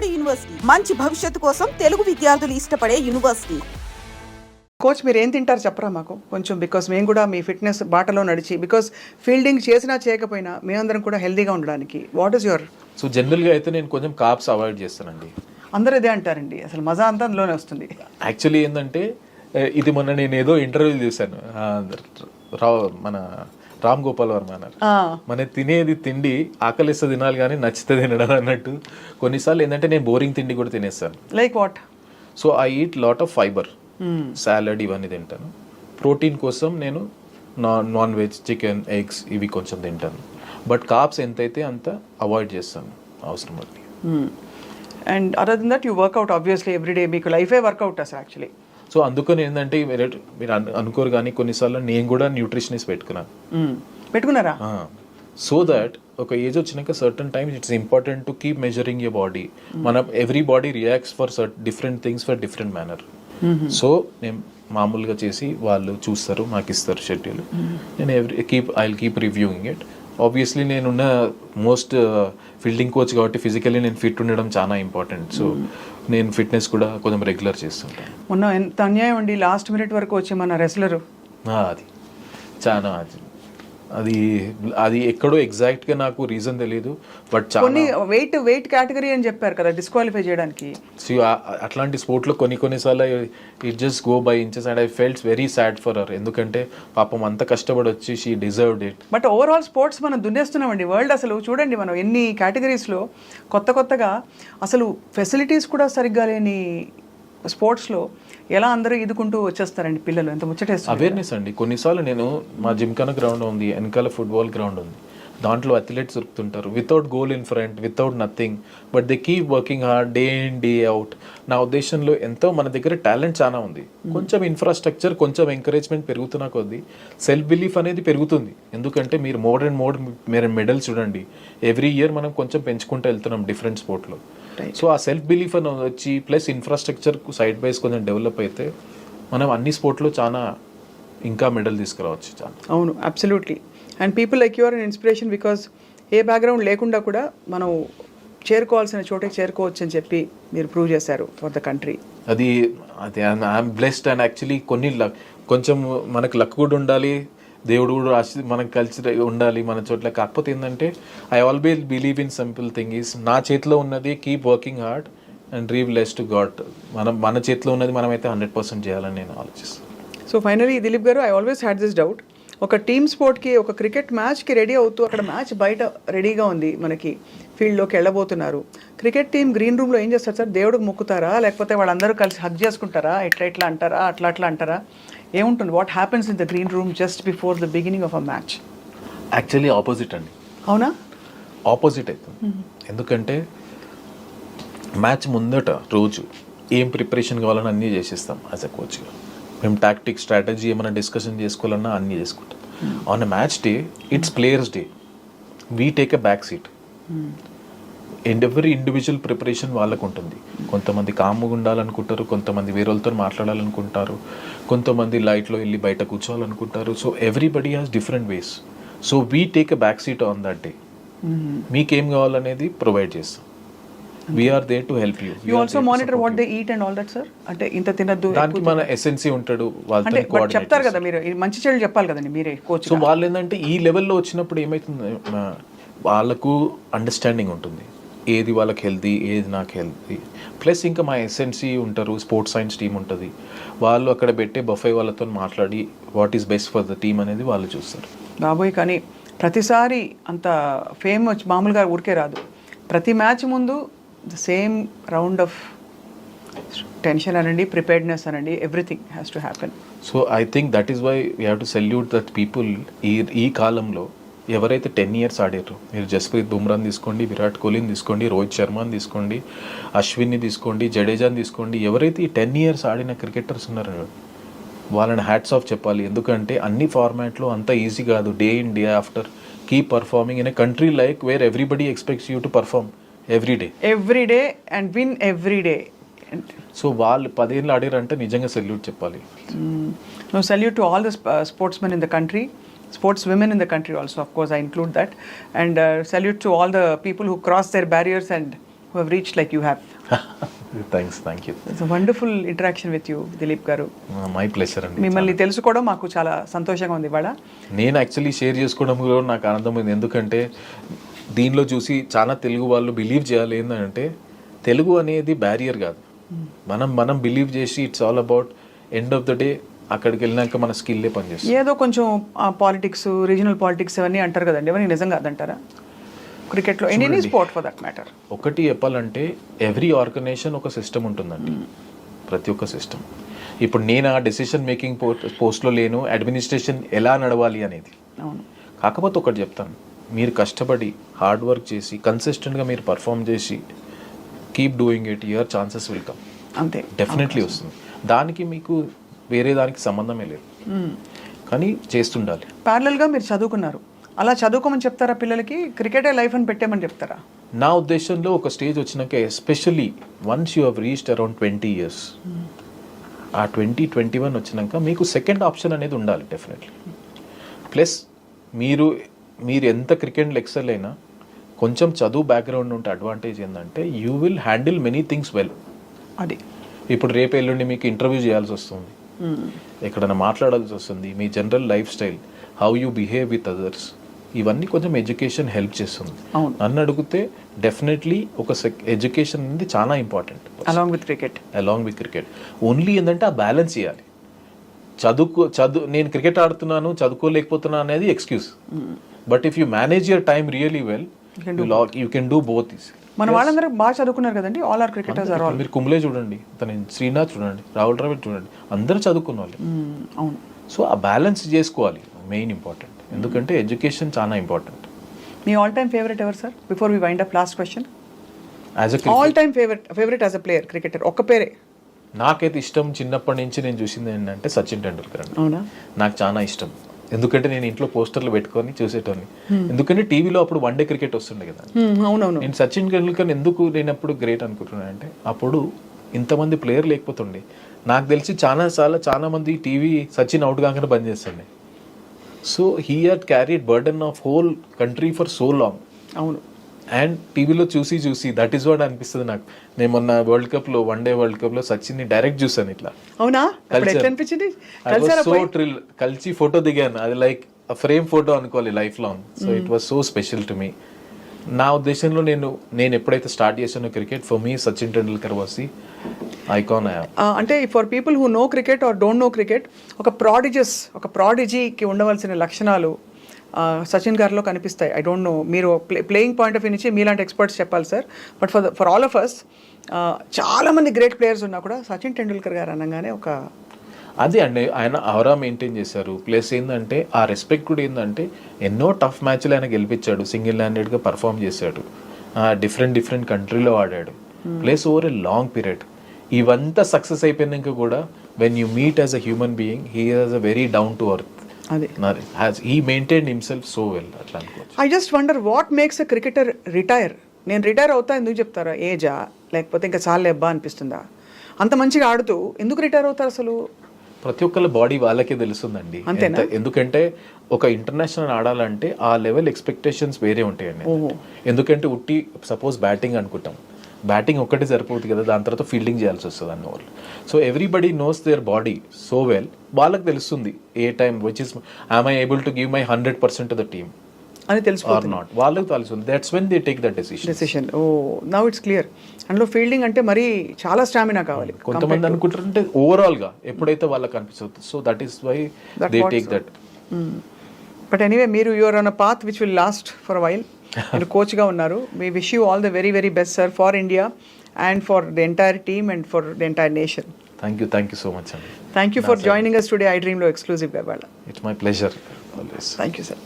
నాడు యూనివర్సిటీ మంచి భవిష్యత్తు కోసం తెలుగు విద్యార్థులు ఇష్టపడే యూనివర్సిటీ. కోచ్ మీరు ఏం తింటారు చెప్పరా మాకు కొంచెం, బికాస్ మేము కూడా మీ ఫిట్నెస్ బాటలో నడిచి, బికాస్ ఫీల్డింగ్ చేసినా చేయకపోయినా మేమందరం కూడా హెల్దీగా ఉండడానికి వాట్ ఈస్ యువర్? సో జనరల్గా అయితే నేను కొంచెం కార్బ్స్ అవాయిడ్ చేస్తానండి. అందరూ ఇదే అంటారండి, అసలు మజా అంతా అందులోనే వస్తుంది. యాక్చువల్లీ ఏంటంటే ఇది మొన్న నేను ఏదో ఇంటర్వ్యూ చేశాను, మన రామ్ గోపాల్ వర్మ అన్నారు, మన తినేది తిండి ఆకలిస్తే తినాలి కానీ నచ్చితే తినడం అన్నట్టు. కొన్నిసార్లు ఏంటంటే నేను బోరింగ్ తిండి కూడా తినేస్తాను. Like what? So I eat lot of fibre, salad ఇవన్నీ తింటాను. ప్రోటీన్ కోసం నేను నాన్ వెజ్, చికెన్, ఎగ్స్ ఇవి కొంచెం తింటాను. బట్ కార్బ్స్ ఎంతైతే అంత అవాయిడ్ చేస్తాను అవసరం బట్టి. And other than that you workout obviously everyday, మీకు లైఫే వర్కౌట్ అసలు యాక్చువల్లీ. సో అందుకని ఏంటంటే మీరు అనుకోరు కానీ కొన్నిసార్లు నేను కూడా న్యూట్రిషనిస్ట్ పెట్టుకున్నారా? సో దట్ ఒక ఏజ్ వచ్చినాక certain times it's important to keep measuring your body. మన every body reacts for different things for different manner. So నేను మామూలుగా చేసి వాళ్ళు చూస్తారు, నాకు ఇస్తారు షెడ్యూల్. నేను I will keep reviewing it. Obviously నేనున్న మోస్ట్ ఫీల్డింగ్ కోచ్ కాబట్టి ఫిజికల్లీ నేను ఫిట్ ఉండడం చాలా ఇంపార్టెంట్. సో నేను ఫిట్నెస్ కూడా కొంచెం రెగ్యులర్ చేస్తుంటాను. మొన్న ఎంత అన్యాయం అండి, లాస్ట్ మినిట్ వరకు వచ్చి మన రెస్లరు అది చాలా అది ఎక్కడో ఎగ్జాక్ట్గా నాకు రీజన్ తెలియదు, బట్ కొన్ని వెయిట్ కేటగిరీ అని చెప్పారు కదా డిస్క్వాలిఫై చేయడానికి. అట్లాంటి స్పోర్ట్లో కొన్నిసార్లు it just go by inches and I felt very sad for her. ఎందుకంటే పాపం అంత కష్టపడి వచ్చి she deserved it. But overall sports మనం దున్నేస్తున్నామండి వరల్డ్. అసలు చూడండి మనం ఎన్ని కేటగిరీస్లో కొత్తగా అసలు ఫెసిలిటీస్ కూడా సరిగ్గా లేని స్పోర్ట్స్లో ఎలా అందరూ ఇదుకుంటూ వచ్చేస్తారండి పిల్లలు, ఎంత ముచ్చటేస్తారు. అవేర్నెస్ అండి. కొన్నిసార్లు నేను మా జిమ్ఖానా గ్రౌండ్ ఉంది, వెనకాల ఫుట్బాల్ గ్రౌండ్ ఉంది, దాంట్లో అథ్లెట్స్ దొరుకుతుంటారు without goal in front, without nothing, but they keep working hard day in day out. నా ఉద్దేశంలో ఎంతో మన దగ్గర టాలెంట్ చాలా ఉంది, కొంచెం ఇన్ఫ్రాస్ట్రక్చర్, కొంచెం ఎంకరేజ్మెంట్ పెరుగుతున్న కొద్దీ సెల్ఫ్ బిలీఫ్ అనేది పెరుగుతుంది. ఎందుకంటే మీరు మీరు మెడల్స్ చూడండి, ఎవ్రీ ఇయర్ మనం కొంచెం పెంచుకుంటూ వెళ్తున్నాం డిఫరెంట్ స్పోర్ట్లో. సో ఆ సెల్ఫ్ బిలీఫ్ అని వచ్చి ప్లస్ ఇన్ఫ్రాస్ట్రక్చర్ సైడ్ బైస్ కొంచెం డెవలప్ అయితే మనం అన్ని స్పోర్ట్లో చాలా ఇంకా మెడల్ తీసుకురావచ్చు. చాలా అవును, absolutely. And people like your an inspiration, because A background లేకుండా కూడా మనం చేరుకోవాల్సిన చోటకి చేరుకోవచ్చు అని చెప్పి మీరు ప్రూవ్ చేశారు ఫర్ ద కంట్రీ. అది ఐఎమ్ బ్లెస్డ్. అండ్ యాక్చువల్లీ కొంచెం మనకు లక్ కూడా ఉండాలి, దేవుడు కూడా మనకు కలిసి ఉండాలి మన చోట్ల. కాకపోతే ఏంటంటే I always believe in simple thing is, నా చేతిలో ఉన్నది keep working hard and leave less to God. మన చేతిలో ఉన్నది మనమైతే 100% చేయాలని నేను ఆలోచిస్తాను. సో ఫైనలీ దిలీప్ గారు, I always had this doubt, ఒక టీమ్ స్పోర్ట్కి, ఒక క్రికెట్ మ్యాచ్కి రెడీ అవుతూ అక్కడ మ్యాచ్ బయట రెడీగా ఉంది, మనకి ఫీల్డ్లోకి వెళ్ళబోతున్నారు. క్రికెట్ టీం గ్రీన్ రూమ్లో ఏం చేస్తారు సార్? దేవుడికి మొక్కుతారా, లేకపోతే వాళ్ళందరూ కలిసి హగ్ చేసుకుంటారా, ఇట్లా అంటారా, అట్లా అంటారా, ఏముంటుంది? What happens in the green room just before the beginning of a match? Actually opposite అండి. అవునా? ఆపోజిట్ అవుతుంది. ఎందుకంటే మ్యాచ్ ముందట రోజు ఏం ప్రిపరేషన్ కావాలని అన్నీ చేసేస్తాం యాజ్ అ కోచ్గా. మేము టాక్టిక్, స్ట్రాటజీ ఏమైనా డిస్కషన్ చేసుకోవాలన్నా అన్నీ చేసుకుంటాం. On a match day it's players day, we take a back seat. ఎవరి ఇండివిజువల్ ప్రిపరేషన్ వాళ్ళకు ఉంటుంది. కొంతమంది కామ్గా ఉండాలనుకుంటారు, కొంతమంది వేరే వాళ్ళతో మాట్లాడాలనుకుంటారు, కొంతమంది లైట్లో వెళ్ళి బయట కూర్చోవాలనుకుంటారు. So everybody has different ways. So we take a back seat on that day. మీకేం కావాలనేది ప్రొవైడ్ చేస్తాం. We are there to help you. You also monitor what they eat and all that sir? అంటే ఇంత తినద్దు, దానికి మన ఎస్ఎన్సీ ఉంటాడు, వాళ్ళతో చెప్తారు కదా, మీరు మంచి చెడు చెప్పాలి కదండి మీరే కోచ్. సో వాళ్ళు ఏంటంటే ఈ లెవెల్లో వచ్చినప్పుడు ఏమవుతుంది, వాళ్ళకు అండర్స్టాండింగ్ ఉంటుంది, ఏది వాళ్ళకి హెల్తీ, ఏది నాకు హెల్తీ. ప్లస్ ఇంకా మా ఎస్ఎన్సీ ఉంటారు, స్పోర్ట్స్ సైన్స్ టీం ఉంటుంది, వాళ్ళు అక్కడ పెట్టే బఫే వాళ్ళతో మాట్లాడి what is best for the team అనేది వాళ్ళు చూస్తారు. బాబోయ్, కానీ ప్రతిసారి అంత ఫేమ్ వచ్చి మామూలుగా ఊరికే రాదు. ప్రతి మ్యాచ్ ముందు the same round of tension అనండి, ప్రిపేర్డ్నెస్ అనండి, everything has to happen. So I think that is why we have to salute that people. ఈ కాలంలో ఎవరైతే 10 years ఆడారు, మీరు జస్ప్రీత్ బుమ్రాని తీసుకోండి, విరాట్ కోహ్లీని తీసుకోండి, రోహిత్ శర్మని తీసుకోండి, అశ్విన్ని తీసుకోండి, జడేజాని తీసుకోండి, ఎవరైతే ఈ 10 years ఆడిన క్రికెటర్స్ ఉన్నారో వాళ్ళని హ్యాట్స్ ఆఫ్ చెప్పాలి. ఎందుకంటే అన్ని ఫార్మాట్లో అంత ఈజీ కాదు. Day in day after keep performing in a country like where everybody expects you to perform every day and win every day. So వాళ్ళు 10 years ఆడారంటే నిజంగా సెల్యూట్ చెప్పాలి. No, salute to all the sportsmen in the country, sports women in the country also, of course I include that, and salute to all the people who cross their barriers and who have reached like you have. Thanks, thank you. It's a wonderful interaction with you, Dilip garu. My pleasure అండి. మిమ్మల్ని తెలుసుకోవడం మాకు చాలా సంతోషంగా ఉంది ఇవాళ. నేను actually share చేసుకోవడం కూడా నాకు ఆనందమైంది. ఎందుకంటే దీనిలో చూసి చాలా తెలుగు వాళ్ళు బిలీవ్ చేయాలి ఏంటంటే తెలుగు అనేది బ్యారియర్ కాదు. మనం బిలీవ్ చేసి it's all about end of the day అక్కడికి వెళ్ళినాక మన స్కిల్లే పనిచేస్తుంది. ఏదో కొంచెం పాలిటిక్స్, రీజనల్ పాలిటిక్స్ అవన్నీ అంటారు కదండి, అవన్నీ నిజం కాదంటారా క్రికెట్లో? Any sport for that matter. ఒకటి చెప్పాలంటే ఎవ్రీ ఆర్గనైజేషన్ ఒక సిస్టమ్ ఉంటుందండి, ప్రతి ఒక్క సిస్టమ్. ఇప్పుడు నేను ఆ డెసిషన్ మేకింగ్ పోస్ట్లో లేను, అడ్మినిస్ట్రేషన్ ఎలా నడవాలి అనేది. అవును. కాకపోతే ఒకటి చెప్తాను, మీరు కష్టపడి హార్డ్ వర్క్ చేసి కన్సిస్టెంట్గా మీరు పర్ఫామ్ చేసి keep doing it, your chances will come. అంతే, డెఫినెట్లీ వస్తుంది. దానికి మీకు వేరే దానికి సంబంధమే లేదు, కానీ చేస్తుండాలి. ప్యారలల్గా మీరు చదువుకున్నారు, అలా చదువుకోమని చెప్తారా పిల్లలకి? క్రికెటే లైఫ్ అని పెట్టేమని చెప్తారా? నా ఉద్దేశంలో ఒక స్టేజ్ వచ్చినాక, especially once you have reached around 20 years, ఆ 20-21 వచ్చినాక మీకు సెకండ్ ఆప్షన్ అనేది ఉండాలి డెఫినెట్లీ. ప్లస్ మీరు ఎంత క్రికెట్లో ఎక్సెల్ అయినా కొంచెం చదువు బ్యాక్గ్రౌండ్ ఉంటే అడ్వాంటేజ్ ఏంటంటే you will handle many things well. అది ఇప్పుడు రేపు ఎల్లుండి మీకు ఇంటర్వ్యూ చేయాల్సి వస్తుంది, ఎక్కడైనా మాట్లాడాల్సి వస్తుంది, మీ general lifestyle, how you behave with others, ఇవన్నీ కొంచెం ఎడ్యుకేషన్ హెల్ప్ చేస్తుంది. నన్ను అడిగితే డెఫినెట్లీ ఒక ఎడ్యుకేషన్ అనేది చాలా important along with cricket. Only ఏంటంటే ఆ బ్యాలెన్స్ చేయాలి. నేను క్రికెట్ ఆడుతున్నాను చదువుకోలేకపోతున్నా అనేది excuse, but if you manage your time really well you can do both. మన వాళ్ళందరూ బాగా చదువుకున్నారు కదండి, all are cricketers are all. మీరు కుంబ్లే చూడండి, శ్రీనాథ్ చూడండి, రాహుల్ ద్రావిడ్ చూడండి, అందరూ చదువుకున్న వాళ్ళు. అవును. సో ఆ బ్యాలెన్స్ చేసుకోవాలి, మెయిన్ ఇంపార్టెంట్. ఎందుకంటే ఎడ్యుకేషన్ చాలా ఇంపార్టెంట్. మీ ఆల్ టైమ్ ఫేవరెట్ ఎవరు sir? Before we wind up, last question. All time favourite as a player, cricketer ఒక్క పేరే. నాకైతే ఇష్టం, చిన్నప్పటి నుంచి నేను చూసింది ఏంటంటే సచిన్ టెండూల్కర్ అండి. అవునా? నాకు చాలా ఇష్టం, ఎందుకంటే నేను ఇంట్లో పోస్టర్లు పెట్టుకొని చూసేటోని. ఎందుకంటే టీవీలో అప్పుడు వన్డే క్రికెట్ వస్తుండే కదా. అవునవును. నేను సచిన్ టెండూల్కర్ ఎందుకు నేను అప్పుడు గ్రేట్ అనుకుంటున్నాను అంటే, అప్పుడు ఇంతమంది ప్లేయర్ లేకపోతుండే. నాకు తెలిసి చాలా మంది టీవీ సచిన్ అవుట్ కాగానే బంద్ చేస్తుండే. So he had carried burden of whole country for so long. అవును. అండ్ టీవీలో చూసి దట్ ఈస్ వాట్ అనిపిస్తుంది నాకు. నేను మొన్న వన్డే వరల్డ్ కప్ లో సచిన్ ని డైరెక్ట్ చూసాను ఇట్లా. అవునా? అనిపించింది సో థ్రిల్. కలిసి ఫోటో దిగాను, అది లైక్ ఫ్రేమ్ ఫోటో అనుకోవాలి lifelong. So it was so special to me. నా ఉద్దేశంలో నేను ఎప్పుడైతే స్టార్ట్ చేశానో cricket, for me Sachin Tendulkar was the icon. అంటే for people who know cricket or don't know cricket, ఒక ప్రాడిజీకి ఉండవలసిన లక్షణాలు సచిన్ గారిలో కనిపిస్తాయి. ఐ డోంట్ నో, మీరు ప్లేయింగ్ పాయింట్ ఆఫ్ వ్యూ నుంచి మీలాంటి ఎక్స్పర్ట్స్ చెప్పాలి sir, but for all of us చాలామంది గ్రేట్ ప్లేయర్స్ ఉన్నా కూడా సచిన్ టెండూల్కర్ గారు అనగానే ఒక అదే అండి, ఆయన అవరా మెయింటైన్ చేశారు. ప్లస్ ఏంటంటే ఆ రెస్పెక్ట్ కూడా ఏంటంటే ఎన్నో టఫ్ మ్యాచ్లు ఆయన గెలిపించాడు, సింగిల్ హ్యాండెడ్గా పర్ఫామ్ చేశాడు, డిఫరెంట్ కంట్రీలో ఆడాడు, plus over a long period. ఇవంతా సక్సెస్ అయిపోయినాక కూడా when you meet as a human being, he has a very down to earth. He maintained himself so well. I just wonder what makes a cricketer retire. నేను retire అవుతా ఎందుకు చెప్తారా? ఏజా, లేకపోతే ఇంకా చాలా అబ్బా అనిపిస్తుందా? అంత మంచిగా ఆడుతూ ఎందుకు రిటైర్ అవుతారు అసలు? ప్రతి ఒక్కళ్ళ బాడీ వాళ్ళకే తెలుస్తుందండి. ఎందుకంటే ఒక ఇంటర్నేషనల్ ఆడాలంటే ఆ లెవెల్ ఎక్స్పెక్టేషన్స్ వేరే ఉంటాయండి. ఎందుకంటే ఉట్టి సపోజ్ బ్యాటింగ్ అనుకుంటాం, బ్యాటింగ్ ఒక్కటే సరిపోతుంది కదా, దాని తర్వాత ఫీల్డింగ్ చేయాల్సి వస్తుంది అన్న వాళ్ళు. So everybody knows their body so well, వాళ్ళకి తెలుస్తుంది ఏ time which is I'm I able to give my 100% to the team అని తెలుసుకోవాలి. నాట్, వాళ్ళకి తెలుస్తుంది. That's when they take that decision. Oh now it's clear. అందులో ఫీల్డింగ్ అంటే మరి చాలా స్టామినా కావాలి. కొంతమంది అనుకుంటారంటే ఓవరాల్ గా ఎప్పుడైతే వాళ్ళకి అనిపిస్తుంది. So that is why they take that. But anyway, మీరు you're on a path which will last for a while. మీరు కోచ్గా ఉన్నారు. We wish you all the very, very best, sir, for India and for the entire team and for the entire nation. Thank you so much. Thank you for joining us today, I Dream Lo exclusive. It's my pleasure always. Thank you, sir.